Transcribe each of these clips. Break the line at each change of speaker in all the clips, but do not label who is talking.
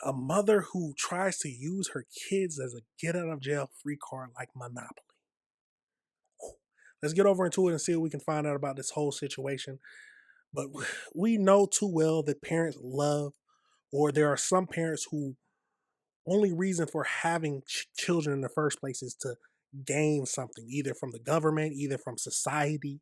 a mother who tries to use her kids as a get out of jail free card like Monopoly. Let's get over into it and see what we can find out about this whole situation. But we know too well that parents love, or there are some parents who only reason for having children in the first place is to gain something, either from the government, either from society.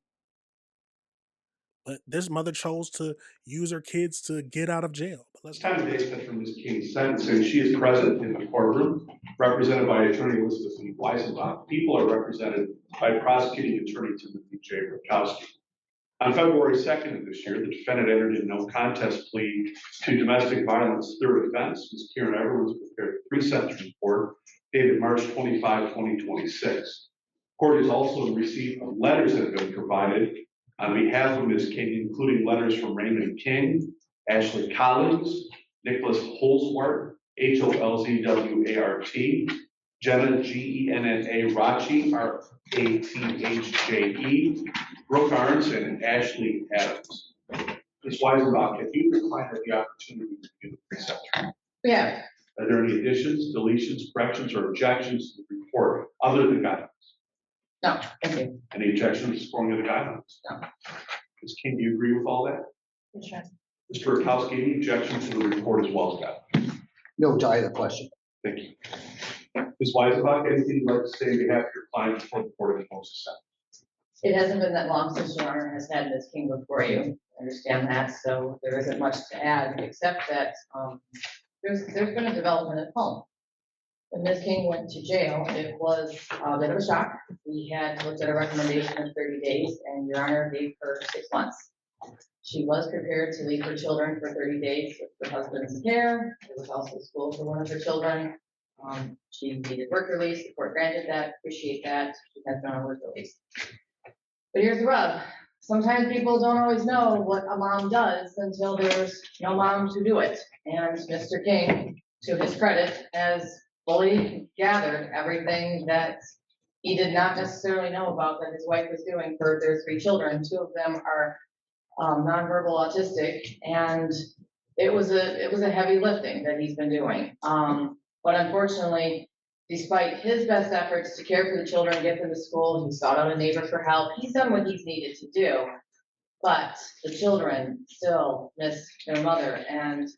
But this mother chose to use her kids to get out of jail. But let's
time of day spent from Ms. King's sentencing, she is present in the courtroom, represented by Attorney Elizabeth Lee Weisenbach. People are represented by Prosecuting Attorney Timothy J. Rutkowski. On February 2nd of this year, the defendant entered a no contest plea to domestic violence third offense. Ms. Karen Everett prepared a pre-sentence report dated March 25, 2026. Court has also received letters that have been provided on behalf of Ms. King, including letters from Raymond King, Ashley Collins, Nicholas Holzwart, Holzwart, Jenna Genna Rache, Rathje, Brooke Arns, and Ashley Adams. Ms. Weisenbach, have you and client had the opportunity to review the pre-sentence report?
Yeah.
Are there any additions, deletions, corrections, or objections to the report other than guidelines?
No, thank you.
Any objections to forming of the guidelines?
No.
Ms. King, do you agree with all that?
Sure.
Mr. Rutkowski, any objections to the report as well as guidelines?
No to either question.
Thank you. Ms. Weisenbach, anything you'd like to say on behalf of your client before the court imposes sentence?
It hasn't been that long since Your Honor has had Ms. King before you. I understand that, so there isn't much to add, except that there's been a development at home. When Ms. King went to jail, it was a bit of a shock. We had looked at a recommendation of 30 days, and Your Honor gave her 6 months. She was prepared to leave her children for 30 days with her husband's care. There was also school for one of her children. She needed work release. The court granted that. Appreciate that. She has been on work release. But here's the rub. Sometimes people don't always know what a mom does until there's no mom to do it. And Mr. King, to his credit, has fully gathered everything that he did not necessarily know about that his wife was doing for their 3 children. 2 of them are nonverbal autistic, and it was a heavy lifting that he's been doing. But unfortunately, despite his best efforts to care for the children, get them to school, he sought out a neighbor for help. He's done what he's needed to do, but the children still miss their mother, and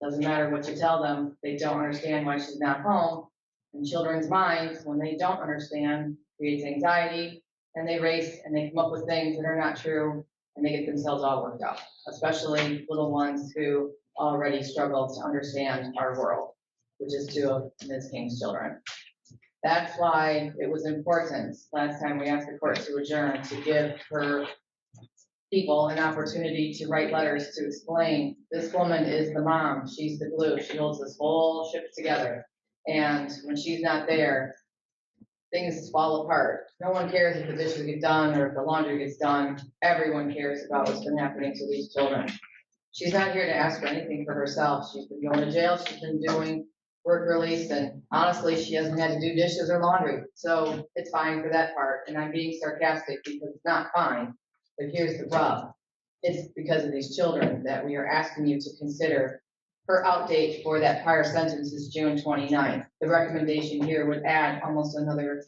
doesn't matter what you tell them, they don't understand why she's not home. And children's minds, when they don't understand, creates anxiety, and they race and they come up with things that are not true, and they get themselves all worked up, especially little ones who already struggle to understand our world, which is 2 of Ms. King's children. That's why it was important last time we asked the court to adjourn to give her people an opportunity to write letters to explain this woman is the mom, she's the glue, she holds this whole ship together. And when she's not there, things fall apart. No one cares if the dishes get done or if the laundry gets done. Everyone cares about what's been happening to these children. She's not here to ask for anything for herself. She's been going to jail, she's been doing work release, and honestly, she hasn't had to do dishes or laundry. So it's fine for that part. And I'm being sarcastic because it's not fine. But here's the rub. It's because of these children that we are asking you to consider. Her outdate for that prior sentence is June 29th. The recommendation here would add almost another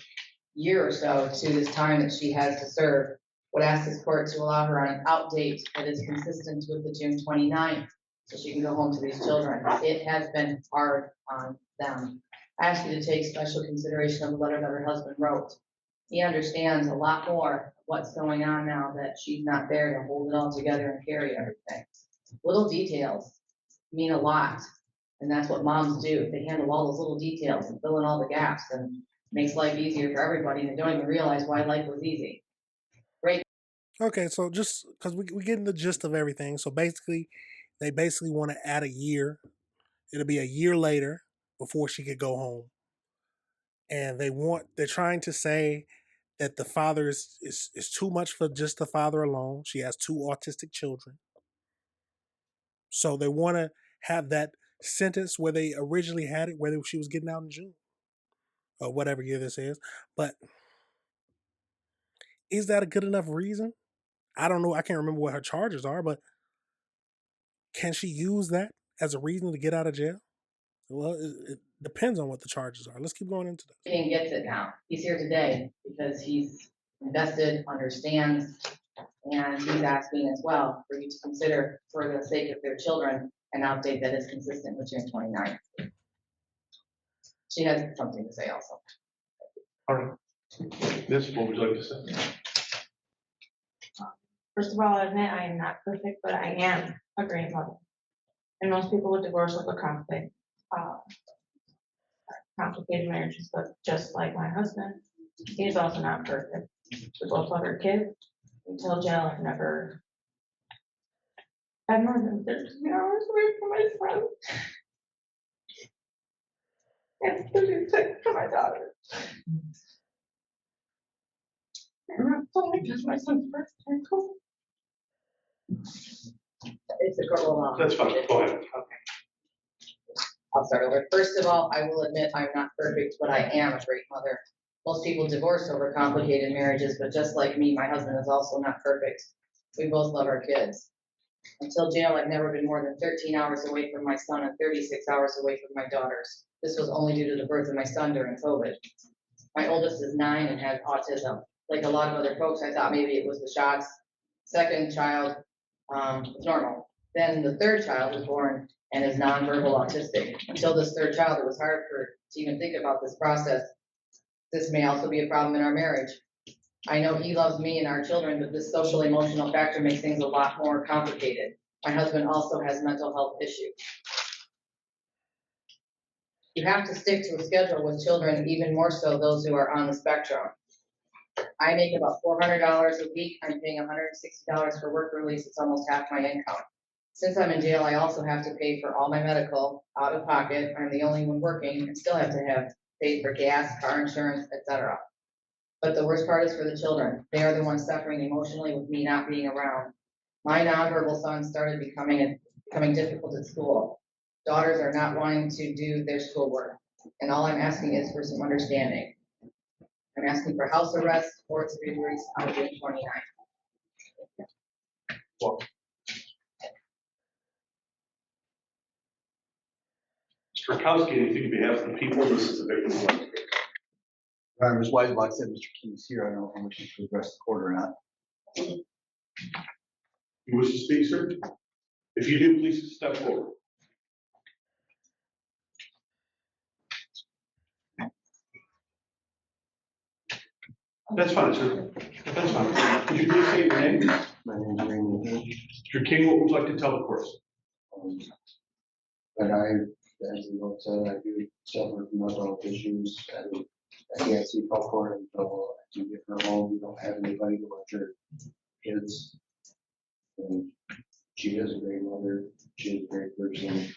year or so to this time that she has to serve. Would ask this court to allow her on an outdate that is consistent with the June 29th, so she can go home to these children. It has been hard on them. I ask you to take special consideration of the letter that her husband wrote. He understands a lot more of what's going on now that she's not there to hold it all together and carry everything. Little details mean a lot, and that's what moms do. They handle all those little details and fill in all the gaps and makes life easier for everybody, and they don't even realize why life was easy. Great.
Okay, so just because we getting the gist of everything. So basically, they basically want to add a year. It'll be a year later before she could go home. And they're trying to say that the father is too much for just the father alone. She has 2 autistic children. So they want to have that sentence where they originally had it, where she was getting out in June or whatever year this is. But is that a good enough reason? I don't know. I can't remember what her charges are, but can she use that as a reason to get out of jail? Well, it depends on what the charges are. Let's keep going into this.
He gets it now. He's here today because he's invested, understands, and he's asking as well for you to consider for the sake of their children an update that is consistent with June 29th. She has something to say also.
All right. Miss, what would you like to say?
First of all, I admit I am not perfect, but I am a great mother. And most people with divorce look a conflict, complicated marriages, but just like my husband, he's also not perfect. We both love our kids. Until jail, I've never had more than 13 hours away from my son. And 36 for my daughter. And that's only because my son's birthday.
It's a girl along.
That's fine. Go ahead.
I'll start over. First of all, I will admit I'm not perfect, but I am a great mother. Most people divorce over complicated marriages, but just like me, my husband is also not perfect. We both love our kids. Until jail, I've never been more than 13 hours away from my son and 36 hours away from my daughters. This was only due to the birth of my son during COVID. My oldest is 9 and has autism. Like a lot of other folks, I thought maybe it was the shots. Second child was normal. Then the third child was born and is nonverbal autistic. Until this third child, it was hard to even think about this process. This may also be a problem in our marriage. I know he loves me and our children, but this social emotional factor makes things a lot more complicated. My husband also has mental health issues. You have to stick to a schedule with children, even more so those who are on the spectrum. I make about $400 a week. I'm paying $160 for work release. It's almost half my income. Since I'm in jail, I also have to pay for all my medical out of pocket. I'm the only one working and still have to have paid for gas, car insurance, etc. But the worst part is for the children. They are the ones suffering emotionally with me not being around. My nonverbal son started becoming difficult at school. Daughters are not wanting to do their schoolwork, and all I'm asking is for some understanding. I'm asking for house arrest or to be released on June 29th.
Well, Mr. Rakowski, anything on behalf of the people? This is a victim.
Ms. Weisbach said Mr. Key's here. I don't know how much you should address the court or not.
You wish to speak, sir? If you do, please step forward. That's fine, sir. That's fine. Could you please say your name?
My name is Raymond King.
Mr. King, what would you like to tell the court?
But as you know, said, I do suffer from mental health issues. I can't see court until you get her home. You don't have anybody to watch her kids. And she is a great mother. She is a great person.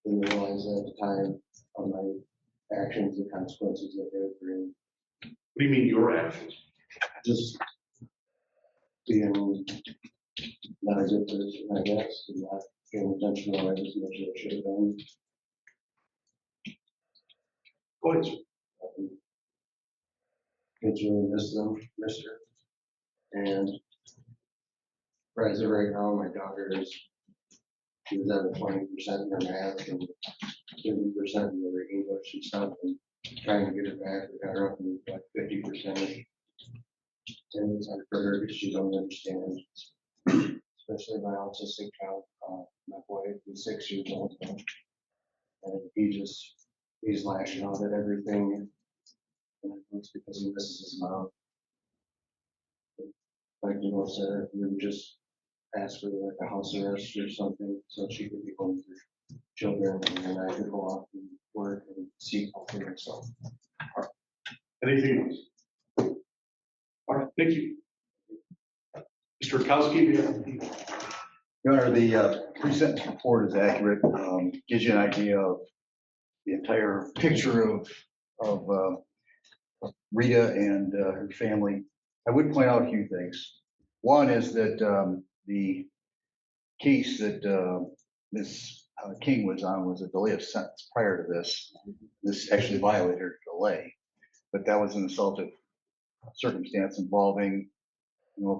Didn't realize at the time of my actions, the consequences that they would bring.
What do you mean your actions?
Just being not a good person, I guess, and not paying attention to life as much as I should have done.
Go ahead, sir.
Kids really miss her. And as of right now, my daughter she's at 20% in her math and 30% in her English and stuff, and trying to get her back. We got her up to like 50%. And it's hard for her because she don't understand, especially my autistic child. My boy is 6 years old now, and he's lashing out at everything. And it's because he misses his mom. Like, you know, Sarah, we would just ask for like a house arrest or something so she could be home with her children, and then I could go off and work and seek help for myself.
Anything else? All right, thank you. Mr. Rakowski,
Your Honor, the pre-sentence report is accurate. Gives you an idea of the entire picture of Rita and her family. I would point out a few things. One is that the case that Ms. King was on was a delay of sentence prior to this. This actually violated her delay, but that was an assaultive circumstance involving,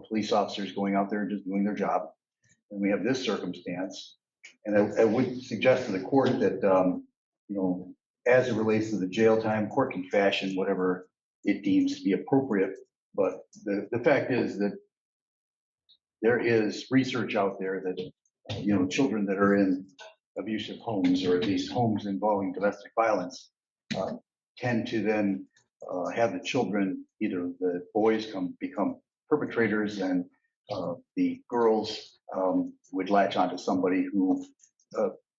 police officers going out there and just doing their job. And we have this circumstance And I would suggest to the court that, you know, as it relates to the jail time, court can fashion whatever it deems to be appropriate. But the fact is that there is research out there that, you know, children that are in abusive homes, or at least homes involving domestic violence, tend to then have the children, either the boys become perpetrators, and the girls would latch onto somebody who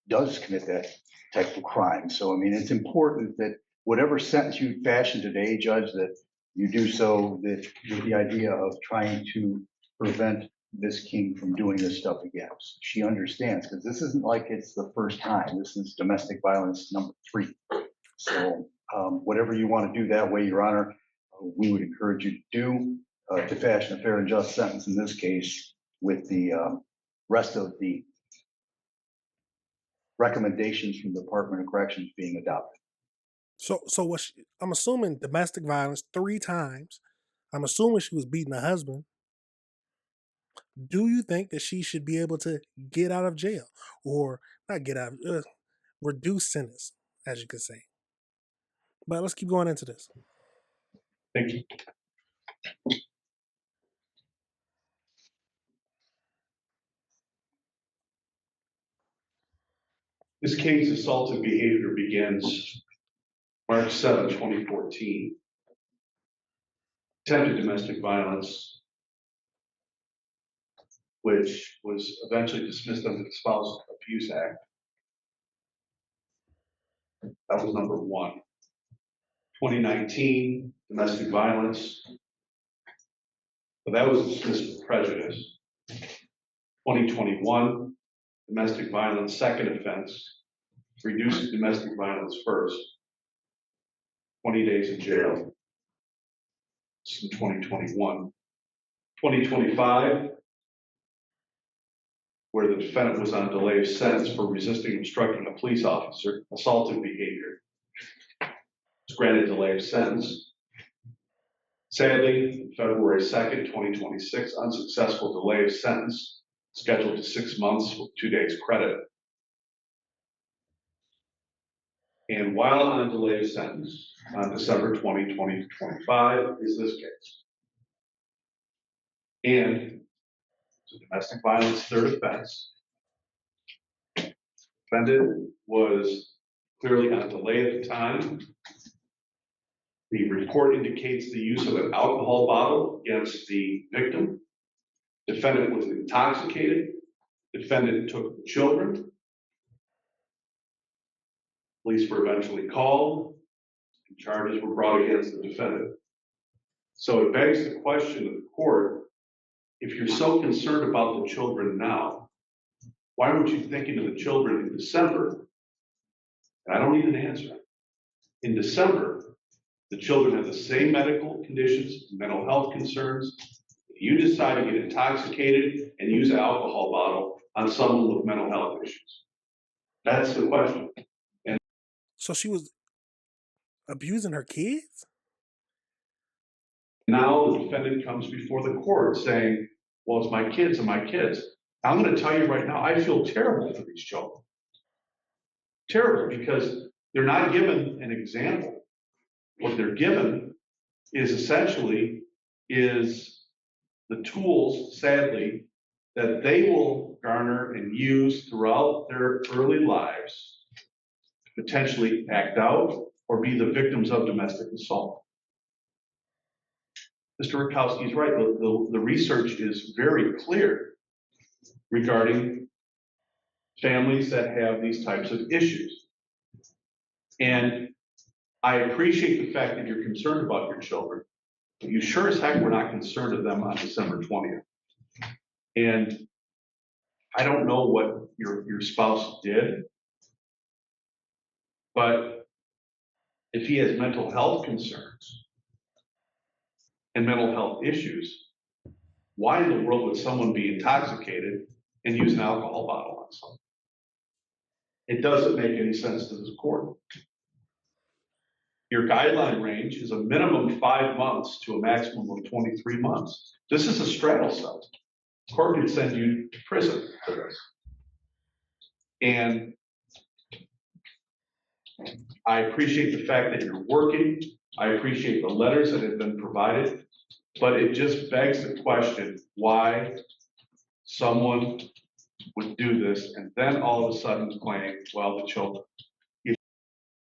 does commit that type of crime. So, I mean, it's important that whatever sentence you fashion today, Judge, that you do so with the idea of trying to prevent Ms. King from doing this stuff again. She understands, because this isn't like it's the first time. This is domestic violence number 3. So whatever you want to do that way, Your Honor, we would encourage you to do to fashion a fair and just sentence in this case, with the rest of the recommendations from the Department of Corrections being adopted.
So what? I'm assuming domestic violence 3 times. I'm assuming she was beating her husband. Do you think that she should be able to get out of jail, or not get out, reduce sentence, as you could say? But let's keep going into this.
Thank you. Ms. King's assaultive behavior begins March 7, 2014. Attempted domestic violence, which was eventually dismissed under the Spousal Abuse Act. That was number 1. 2019, domestic violence. But that was dismissed with prejudice. 2021, domestic violence, second offense, reduced to domestic violence first. 20 days in jail. It's in 2021. 2025, where the defendant was on delay of sentence for resisting obstructing a police officer, assaultive behavior. Was granted delay of sentence. Sadly, February 2nd, 2026, unsuccessful delay of sentence, scheduled to 6 months with 2 days credit. And while on delay of sentence, on December 20, 2025, is this case. And it's a domestic violence third offense. Defendant was clearly on delay at the time. The report indicates the use of an alcohol bottle against the victim. Defendant was intoxicated. Defendant took the children. Police were eventually called, and charges were brought against the defendant. So it begs the question of the court, if you're so concerned about the children now, why weren't you thinking of the children in December? And I don't need an answer. In December, the children have the same medical conditions, mental health concerns. You decide to get intoxicated and use an alcohol bottle on someone with mental health issues. That's the question.
So she was abusing her kids?
Now the defendant comes before the court saying, well, it's my kids and my kids. I'm going to tell you right now, I feel terrible for these children. Terrible, because they're not given an example. What they're given is essentially the tools, sadly, that they will garner and use throughout their early lives to potentially act out or be the victims of domestic assault. Mr. Rutkowski is right. The research is very clear regarding families that have these types of issues. And I appreciate the fact that you're concerned about your children, but you sure as heck were not concerned of them on December 20th. And I don't know what your spouse did, but if he has mental health concerns and mental health issues, why in the world would someone be intoxicated and use an alcohol bottle on someone? It doesn't make any sense to this court. Your guideline range is a minimum 5 months to a maximum of 23 months. This is a straddle cell. The court could send you to prison for this. And I appreciate the fact that you're working. I appreciate the letters that have been provided, but it just begs the question, why someone would do this and then all of a sudden claim, well, the children.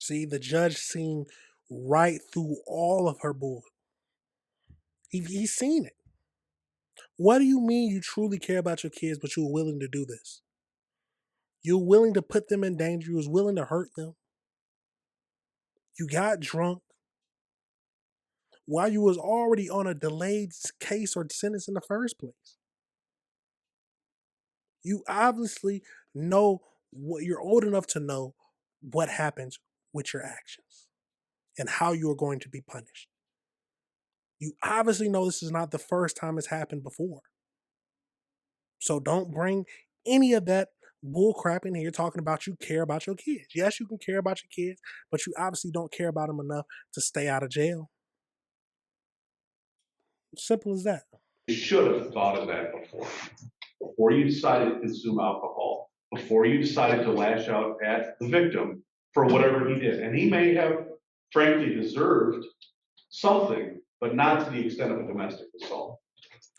See, the judge seen right through all of her bull. He's seen it. What do you mean you truly care about your kids, but you're willing to do this? You're willing to put them in danger. You was willing to hurt them. You got drunk while you was already on a delayed case or sentence in the first place. You obviously know what you're old enough to know what happens with your actions and how you are going to be punished. You obviously know this is not the first time it's happened before. So don't bring any of that bull crap in here talking about you care about your kids. Yes, you can care about your kids, but you obviously don't care about them enough to stay out of jail. Simple as that.
You should have thought of that before you decided to consume alcohol, before you decided to lash out at the victim for whatever he did. And he may have frankly deserved something, but not to the extent of a domestic assault.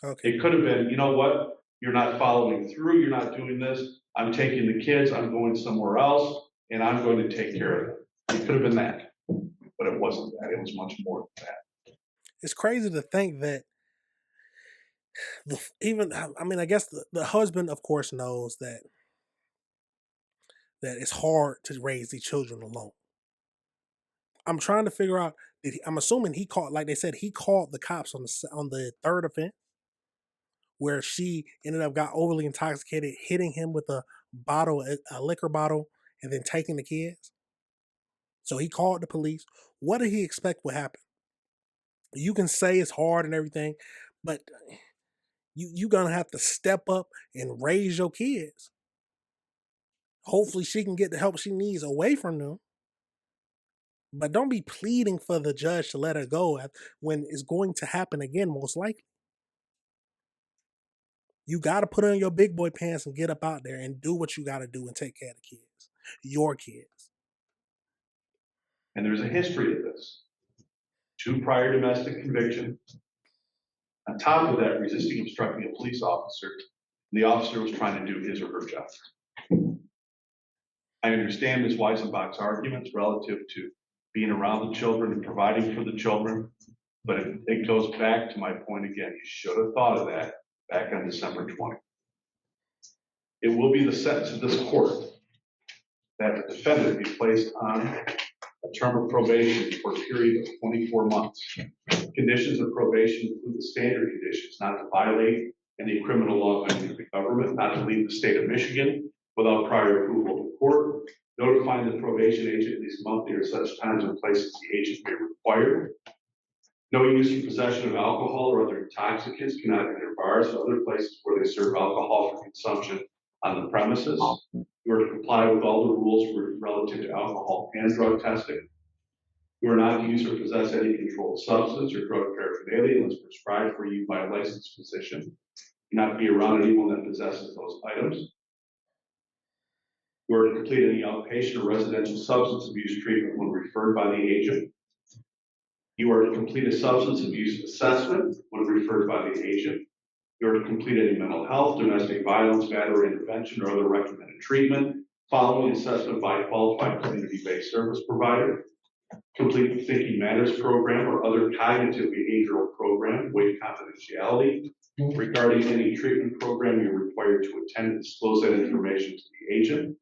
Okay.
It could have been, you know what, you're not following through, you're not doing this, I'm taking the kids, I'm going somewhere else, and I'm going to take care of them. It could have been that, but it wasn't that, it was much more than that.
It's crazy to think that I guess the husband, of course, knows that it's hard to raise these children alone. I'm trying to figure out, I'm assuming he called, like they said, he called the cops on the third offense, where she ended up got overly intoxicated, hitting him with a liquor bottle, and then taking the kids. So he called the police. What did he expect would happen? You can say it's hard and everything, but you're going to have to step up and raise your kids. Hopefully she can get the help she needs away from them. But don't be pleading for the judge to let her go when it's going to happen again, most likely. You got to put on your big boy pants and get up out there and do what you got to do and take care of the kids, your kids.
And there's a history of this. 2 prior domestic convictions. On top of that, resisting obstructing a police officer, and the officer was trying to do his or her job. I understand Ms. Weisenbach's arguments relative to being around the children and providing for the children, but it goes back to my point again. You should have thought of that back on December 20th. It will be the sentence of this court that the defendant be placed on a term of probation for a period of 24 months. Conditions of probation include the standard conditions: not to violate any criminal law of the government, not to leave the state of Michigan without prior approval of the court, notifying the probation agent at least monthly or such times and places the agent may require. No use or possession of alcohol or other intoxicants cannot enter bars or other places where they serve alcohol for consumption on the premises. You are to comply with all the rules relative to alcohol and drug testing. You are not to use or possess any controlled substance or drug paraphernalia unless prescribed for you by a licensed physician. Do not be around anyone that possesses those items. You are to complete any outpatient or residential substance abuse treatment when referred by the agent. You are to complete a substance abuse assessment when referred by the agent. You are to complete any mental health, domestic violence, battery intervention, or other recommended treatment following assessment by a qualified community-based service provider. Complete the Thinking Matters program or other cognitive behavioral program with confidentiality. Regarding any treatment program, you're required to attend and disclose that information to the agent.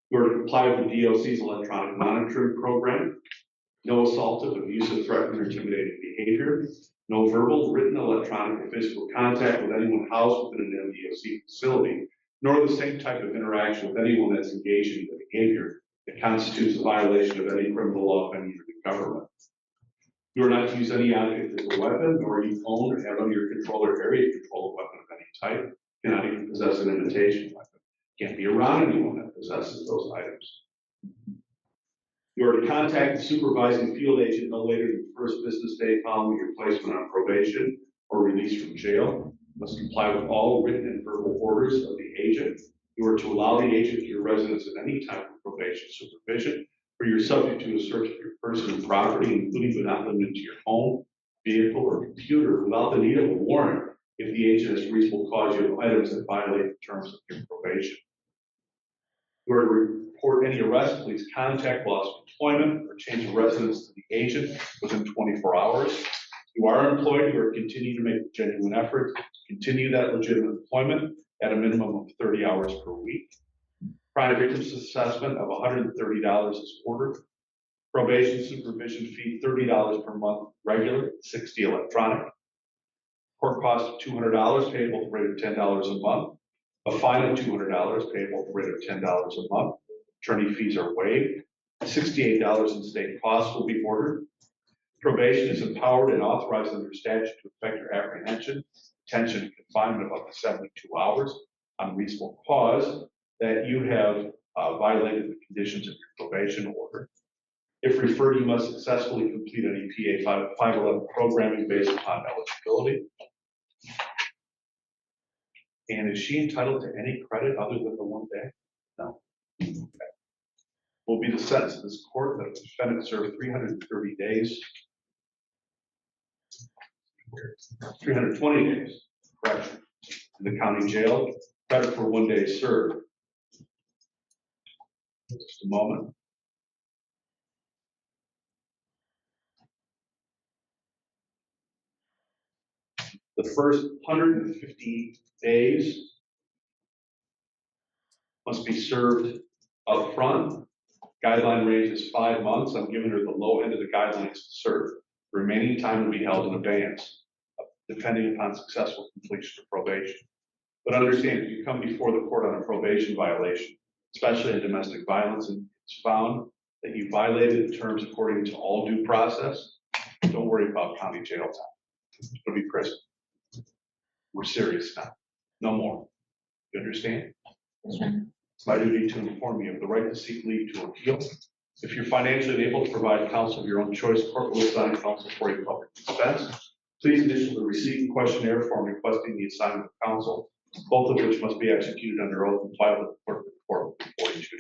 You are to comply with the DOC's electronic monitoring program. No assaultive, abusive, threatening, or intimidating behavior. No verbal, written, electronic, or physical contact with anyone housed within an MDOC facility, nor the same type of interaction with anyone that's engaged in the behavior that constitutes a violation of any criminal law of any of the government. You are not to use any object as a weapon, nor you own or have under your control or area control a weapon of any type. You cannot even possess an imitation weapon. Can't be around anyone that possesses those items. You are to contact the supervising field agent no later than the first business day following your placement on probation or release from jail. You must comply with all written and verbal orders of the agent. You are to allow the agent your residence at any time for probation supervision, or you're subject to a search of your person and property, including but not limited to your home, vehicle, or computer, without the need of a warrant if the agent has reasonable cause you have items that violate the terms of your probation. You are to report any arrest, police contact, loss of employment, or change of residence to the agent within 24 hours. You are employed, you are continuing to make a genuine effort to continue that legitimate employment at a minimum of 30 hours per week. Crime victims assessment of $130 is ordered. Probation supervision fee, $30 per month regular, $60 electronic. Court cost of $200 payable at the rate of $10 a month. A fine of $200 payable at the rate of $10 a month. Attorney fees are waived. $68 in state costs will be ordered. Probation is empowered and authorized under statute to effect your apprehension, detention, and confinement of up to 72 hours on reasonable cause that you have violated the conditions of your probation order. If referred, you must successfully complete an EPA 511 programming based upon eligibility. And is she entitled to any credit other than the 1 day? No. Okay. Will be the sentence of this court that the defendant served 330 days, 320 days, correction, in the county jail, credit for 1 day served. Just a moment. The first 150 days must be served up front. Guideline range is 5 months. I'm giving her the low end of the guidelines to serve. The remaining time will be held in abeyance, depending upon successful completion of probation. But understand, if you come before the court on a probation violation, especially in domestic violence, and it's found that you violated the terms according to all due process, don't worry about county jail time. It'll be prison. We're serious now. No more. You understand? It's my duty to inform you of the right to seek leave to appeal. If you're financially unable to provide counsel of your own choice, court will assign counsel for your public expense. Please initial the receipt questionnaire form requesting the assignment of counsel, both of which must be executed under oath and filed with the clerk of the court within 42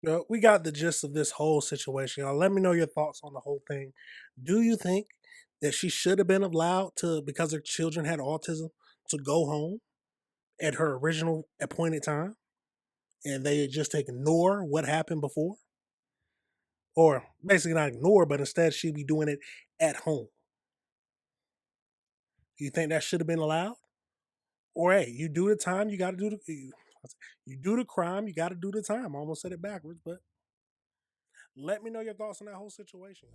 days.
We got the gist of this whole situation. Y'all let me know your thoughts on the whole thing. Do you think that she should have been allowed to, because her children had autism, to go home at her original appointed time and they just ignore what happened before? Or basically not ignore, but instead she'd be doing it at home. Do you think that should have been allowed? Or hey, you do the time, you got to do you do the crime, you got to do the time. I almost said it backwards, but let me know your thoughts on that whole situation.